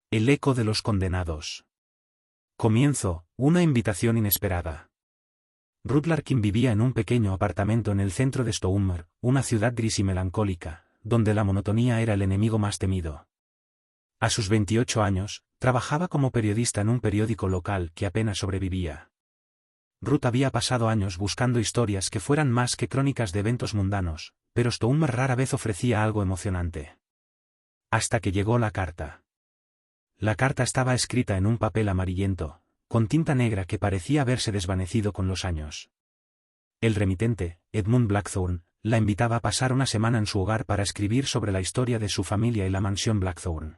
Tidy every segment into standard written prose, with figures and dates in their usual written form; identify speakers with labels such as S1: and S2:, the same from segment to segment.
S1: El eco de los condenados. Comienzo, una invitación inesperada. Ruth Larkin vivía en un pequeño apartamento en el centro de Stoummer, una ciudad gris y melancólica, donde la monotonía era el enemigo más temido. A sus 28 años, trabajaba como periodista en un periódico local que apenas sobrevivía. Ruth había pasado años buscando historias que fueran más que crónicas de eventos mundanos, pero Stoummer rara vez ofrecía algo emocionante. Hasta que llegó la carta. La carta estaba escrita en un papel amarillento, con tinta negra que parecía haberse desvanecido con los años. El remitente, Edmund Blackthorne, la invitaba a pasar una semana en su hogar para escribir sobre la historia de su familia y la mansión Blackthorne.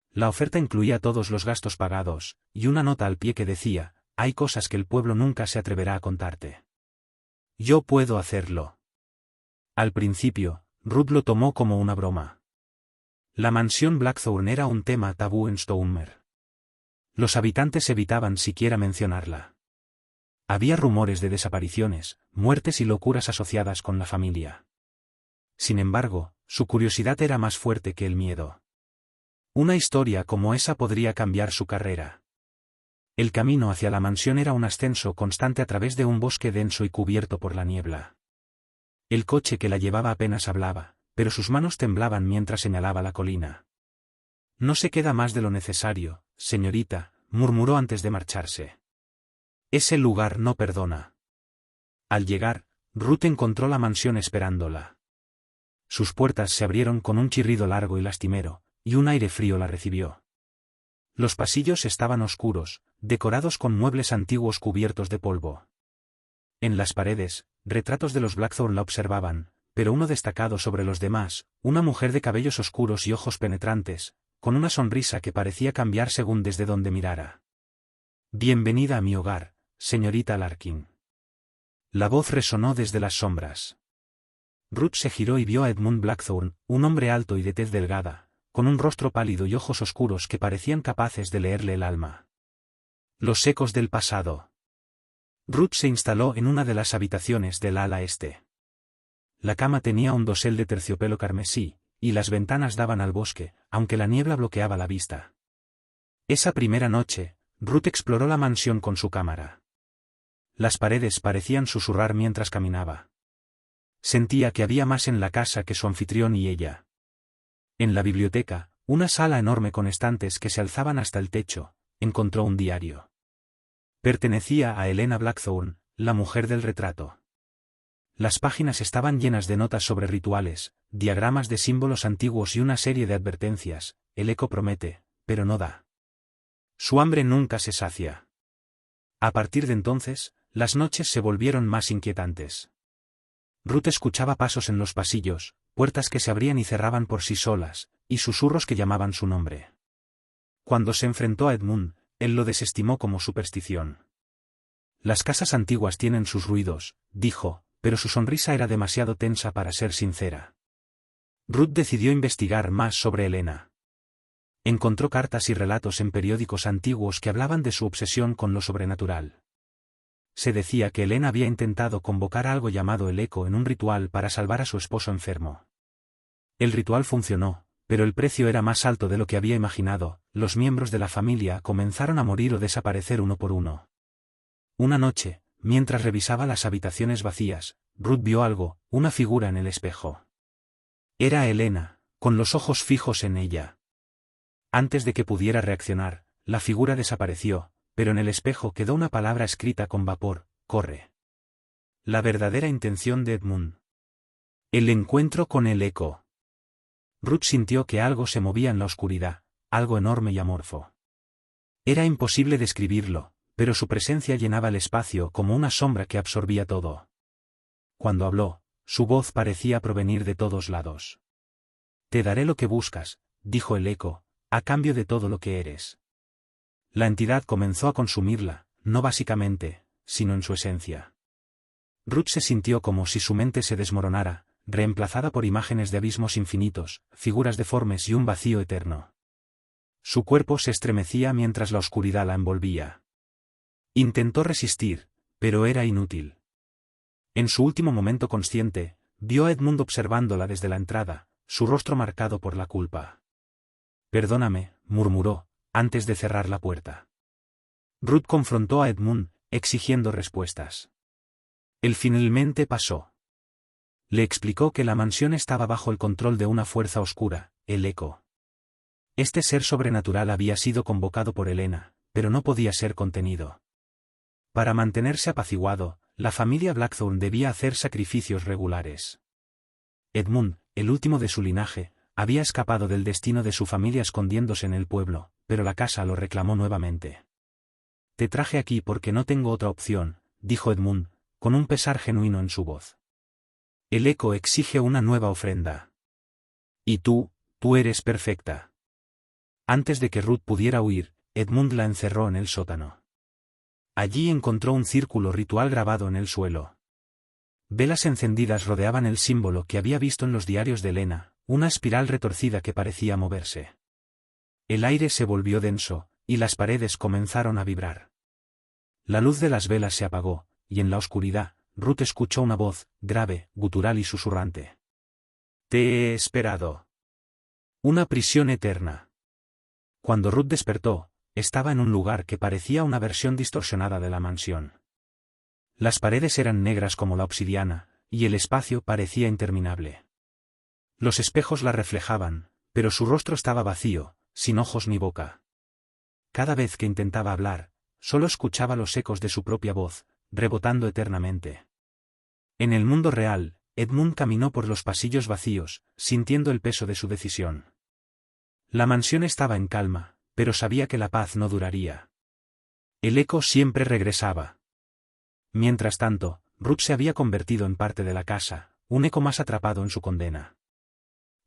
S1: La oferta incluía todos los gastos pagados, y una nota al pie que decía: hay cosas que el pueblo nunca se atreverá a contarte. Yo puedo hacerlo. Al principio, Ruth lo tomó como una broma. La mansión Blackthorne era un tema tabú en Stoummer. Los habitantes evitaban siquiera mencionarla. Había rumores de desapariciones, muertes y locuras asociadas con la familia. Sin embargo, su curiosidad era más fuerte que el miedo. Una historia como esa podría cambiar su carrera. El camino hacia la mansión era un ascenso constante a través de un bosque denso y cubierto por la niebla. El coche que la llevaba apenas hablaba, pero sus manos temblaban mientras señalaba la colina. No se queda más de lo necesario, señorita, murmuró antes de marcharse. Ese lugar no perdona. Al llegar, Ruth encontró la mansión esperándola. Sus puertas se abrieron con un chirrido largo y lastimero, y un aire frío la recibió. Los pasillos estaban oscuros, decorados con muebles antiguos cubiertos de polvo. En las paredes, retratos de los Blackthorne la observaban, pero uno destacado sobre los demás, una mujer de cabellos oscuros y ojos penetrantes, con una sonrisa que parecía cambiar según desde donde mirara. Bienvenida a mi hogar, señorita Larkin. La voz resonó desde las sombras. Ruth se giró y vio a Edmund Blackthorne, un hombre alto y de tez delgada, con un rostro pálido y ojos oscuros que parecían capaces de leerle el alma. Los ecos del pasado. Ruth se instaló en una de las habitaciones del ala este. La cama tenía un dosel de terciopelo carmesí, y las ventanas daban al bosque, aunque la niebla bloqueaba la vista. Esa primera noche, Ruth exploró la mansión con su cámara. Las paredes parecían susurrar mientras caminaba. Sentía que había más en la casa que su anfitrión y ella. En la biblioteca, una sala enorme con estantes que se alzaban hasta el techo, encontró un diario. Pertenecía a Helena Blackthorne, la mujer del retrato. Las páginas estaban llenas de notas sobre rituales, diagramas de símbolos antiguos y una serie de advertencias: el eco promete, pero no da. Su hambre nunca se sacia. A partir de entonces, las noches se volvieron más inquietantes. Ruth escuchaba pasos en los pasillos, puertas que se abrían y cerraban por sí solas, y susurros que llamaban su nombre. Cuando se enfrentó a Edmund, él lo desestimó como superstición. Las casas antiguas tienen sus ruidos, dijo, pero su sonrisa era demasiado tensa para ser sincera. Ruth decidió investigar más sobre Helena. Encontró cartas y relatos en periódicos antiguos que hablaban de su obsesión con lo sobrenatural. Se decía que Helena había intentado convocar algo llamado el eco en un ritual para salvar a su esposo enfermo. El ritual funcionó, pero el precio era más alto de lo que había imaginado. Los miembros de la familia comenzaron a morir o desaparecer uno por uno. Una noche, mientras revisaba las habitaciones vacías, Ruth vio algo, una figura en el espejo. Era Helena, con los ojos fijos en ella. Antes de que pudiera reaccionar, la figura desapareció, pero en el espejo quedó una palabra escrita con vapor: corre. La verdadera intención de Edmund. El encuentro con el eco. Ruth sintió que algo se movía en la oscuridad, algo enorme y amorfo. Era imposible describirlo, pero su presencia llenaba el espacio como una sombra que absorbía todo. Cuando habló, su voz parecía provenir de todos lados. Te daré lo que buscas, dijo el eco, a cambio de todo lo que eres. La entidad comenzó a consumirla, no básicamente, sino en su esencia. Ruth se sintió como si su mente se desmoronara, reemplazada por imágenes de abismos infinitos, figuras deformes y un vacío eterno. Su cuerpo se estremecía mientras la oscuridad la envolvía. Intentó resistir, pero era inútil. En su último momento consciente, vio a Edmund observándola desde la entrada, su rostro marcado por la culpa. Perdóname, murmuró, antes de cerrar la puerta. Ruth confrontó a Edmund, exigiendo respuestas. Él finalmente pasó. Le explicó que la mansión estaba bajo el control de una fuerza oscura, el Eco. Este ser sobrenatural había sido convocado por Helena, pero no podía ser contenido. Para mantenerse apaciguado, la familia Blackthorne debía hacer sacrificios regulares. Edmund, el último de su linaje, había escapado del destino de su familia escondiéndose en el pueblo, pero la casa lo reclamó nuevamente. Te traje aquí porque no tengo otra opción, dijo Edmund, con un pesar genuino en su voz. El Eco exige una nueva ofrenda. Y tú eres perfecta. Antes de que Ruth pudiera huir, Edmund la encerró en el sótano. Allí encontró un círculo ritual grabado en el suelo. Velas encendidas rodeaban el símbolo que había visto en los diarios de Helena, una espiral retorcida que parecía moverse. El aire se volvió denso, y las paredes comenzaron a vibrar. La luz de las velas se apagó, y en la oscuridad, Ruth escuchó una voz, grave, gutural y susurrante. Te he esperado. Una prisión eterna. Cuando Ruth despertó, estaba en un lugar que parecía una versión distorsionada de la mansión. Las paredes eran negras como la obsidiana, y el espacio parecía interminable. Los espejos la reflejaban, pero su rostro estaba vacío, sin ojos ni boca. Cada vez que intentaba hablar, solo escuchaba los ecos de su propia voz, rebotando eternamente. En el mundo real, Edmund caminó por los pasillos vacíos, sintiendo el peso de su decisión. La mansión estaba en calma, pero sabía que la paz no duraría. El eco siempre regresaba. Mientras tanto, Ruth se había convertido en parte de la casa, un eco más atrapado en su condena.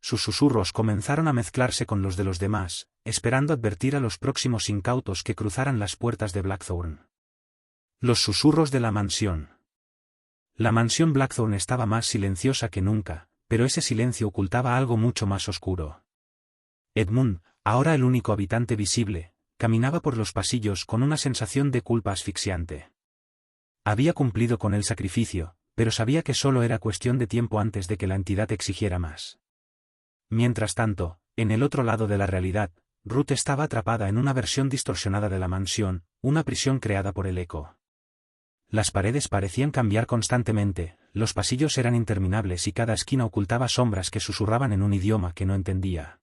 S1: Sus susurros comenzaron a mezclarse con los de los demás, esperando advertir a los próximos incautos que cruzaran las puertas de Blackthorne. Los susurros de la mansión. La mansión Blackthorne estaba más silenciosa que nunca, pero ese silencio ocultaba algo mucho más oscuro. Edmund, ahora el único habitante visible, caminaba por los pasillos con una sensación de culpa asfixiante. Había cumplido con el sacrificio, pero sabía que solo era cuestión de tiempo antes de que la entidad exigiera más. Mientras tanto, en el otro lado de la realidad, Ruth estaba atrapada en una versión distorsionada de la mansión, una prisión creada por el eco. Las paredes parecían cambiar constantemente, los pasillos eran interminables y cada esquina ocultaba sombras que susurraban en un idioma que no entendía.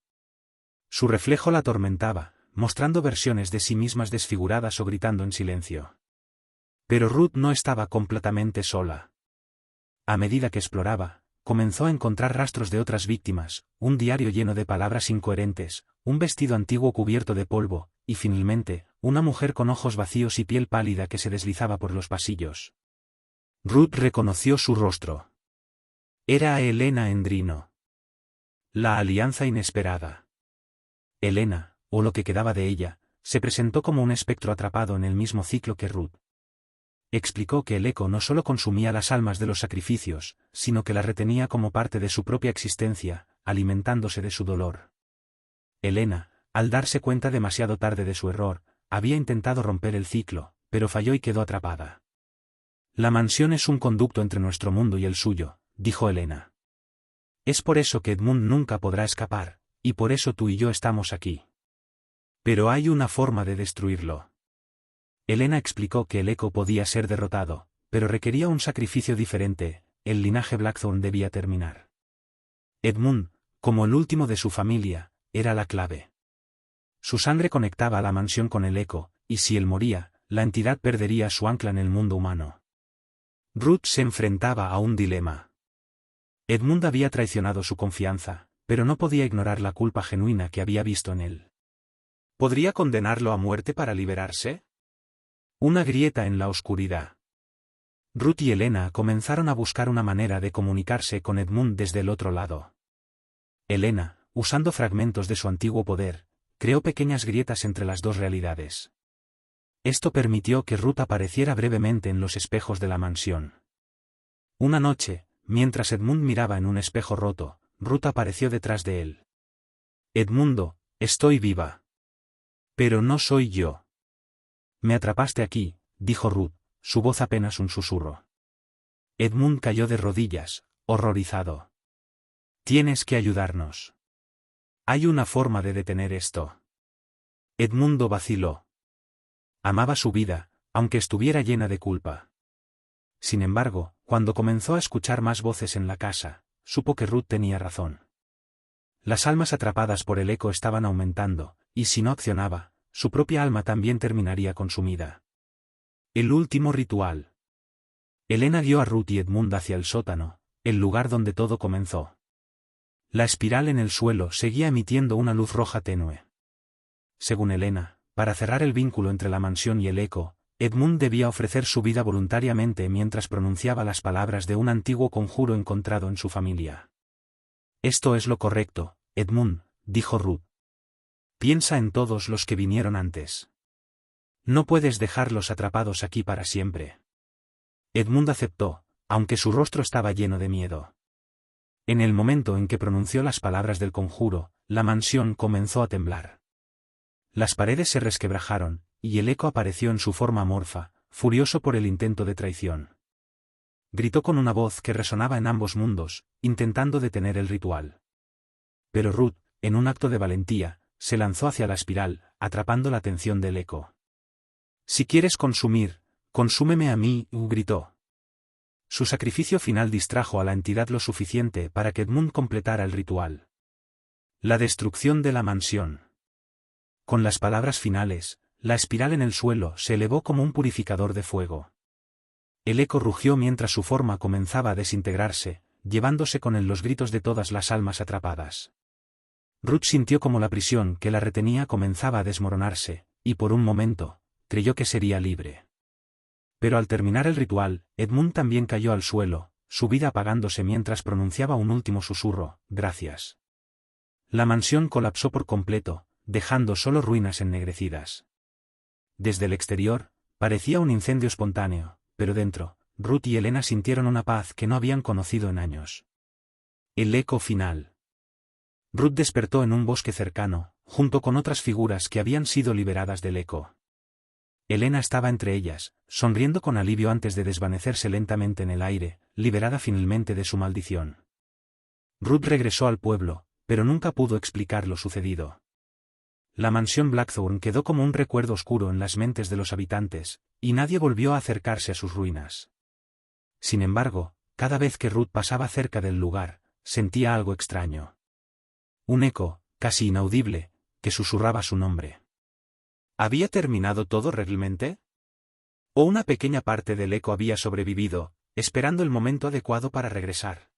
S1: Su reflejo la atormentaba, mostrando versiones de sí mismas desfiguradas o gritando en silencio. Pero Ruth no estaba completamente sola. A medida que exploraba, comenzó a encontrar rastros de otras víctimas, un diario lleno de palabras incoherentes, un vestido antiguo cubierto de polvo, y finalmente, una mujer con ojos vacíos y piel pálida que se deslizaba por los pasillos. Ruth reconoció su rostro. Era Helena Endrino. La alianza inesperada. Helena, o lo que quedaba de ella, se presentó como un espectro atrapado en el mismo ciclo que Ruth. Explicó que el eco no solo consumía las almas de los sacrificios, sino que las retenía como parte de su propia existencia, alimentándose de su dolor. Helena, al darse cuenta demasiado tarde de su error, había intentado romper el ciclo, pero falló y quedó atrapada. La mansión es un conducto entre nuestro mundo y el suyo, dijo Helena. Es por eso que Edmund nunca podrá escapar, y por eso tú y yo estamos aquí. Pero hay una forma de destruirlo. Helena explicó que el eco podía ser derrotado, pero requería un sacrificio diferente, el linaje Blackthorne debía terminar. Edmund, como el último de su familia, era la clave. Su sangre conectaba a la mansión con el eco, y si él moría, la entidad perdería su ancla en el mundo humano. Ruth se enfrentaba a un dilema. Edmund había traicionado su confianza, pero no podía ignorar la culpa genuina que había visto en él. ¿Podría condenarlo a muerte para liberarse? Una grieta en la oscuridad. Ruth y Helena comenzaron a buscar una manera de comunicarse con Edmund desde el otro lado. Helena, usando fragmentos de su antiguo poder, creó pequeñas grietas entre las dos realidades. Esto permitió que Ruth apareciera brevemente en los espejos de la mansión. Una noche, mientras Edmund miraba en un espejo roto, Ruth apareció detrás de él. Edmundo, estoy viva. Pero no soy yo. Me atrapaste aquí, dijo Ruth, su voz apenas un susurro. Edmund cayó de rodillas, horrorizado. Tienes que ayudarnos. Hay una forma de detener esto. Edmundo vaciló. Amaba su vida, aunque estuviera llena de culpa. Sin embargo, cuando comenzó a escuchar más voces en la casa, supo que Ruth tenía razón. Las almas atrapadas por el eco estaban aumentando, y si no accionaba, su propia alma también terminaría consumida. El último ritual. Elena guió a Ruth y Edmund hacia el sótano, el lugar donde todo comenzó. La espiral en el suelo seguía emitiendo una luz roja tenue. Según Elena, para cerrar el vínculo entre la mansión y el eco, Edmund debía ofrecer su vida voluntariamente mientras pronunciaba las palabras de un antiguo conjuro encontrado en su familia. Esto es lo correcto, Edmund, dijo Ruth. Piensa en todos los que vinieron antes. No puedes dejarlos atrapados aquí para siempre. Edmund aceptó, aunque su rostro estaba lleno de miedo. En el momento en que pronunció las palabras del conjuro, la mansión comenzó a temblar. Las paredes se resquebrajaron, y el eco apareció en su forma amorfa, furioso por el intento de traición. Gritó con una voz que resonaba en ambos mundos, intentando detener el ritual. Pero Ruth, en un acto de valentía, se lanzó hacia la espiral, atrapando la atención del eco. Si quieres consumir, consúmeme a mí, gritó. Su sacrificio final distrajo a la entidad lo suficiente para que Edmund completara el ritual. La destrucción de la mansión. Con las palabras finales, la espiral en el suelo se elevó como un purificador de fuego. El eco rugió mientras su forma comenzaba a desintegrarse, llevándose con él los gritos de todas las almas atrapadas. Ruth sintió como la prisión que la retenía comenzaba a desmoronarse, y por un momento, creyó que sería libre. Pero al terminar el ritual, Edmund también cayó al suelo, su vida apagándose mientras pronunciaba un último susurro, gracias. La mansión colapsó por completo, dejando solo ruinas ennegrecidas. Desde el exterior, parecía un incendio espontáneo, pero dentro, Ruth y Elena sintieron una paz que no habían conocido en años. El eco final. Ruth despertó en un bosque cercano, junto con otras figuras que habían sido liberadas del eco. Elena estaba entre ellas, sonriendo con alivio antes de desvanecerse lentamente en el aire, liberada finalmente de su maldición. Ruth regresó al pueblo, pero nunca pudo explicar lo sucedido. La mansión Blackthorn quedó como un recuerdo oscuro en las mentes de los habitantes, y nadie volvió a acercarse a sus ruinas. Sin embargo, cada vez que Ruth pasaba cerca del lugar, sentía algo extraño. Un eco, casi inaudible, que susurraba su nombre. ¿Había terminado todo realmente? ¿O una pequeña parte del eco había sobrevivido, esperando el momento adecuado para regresar?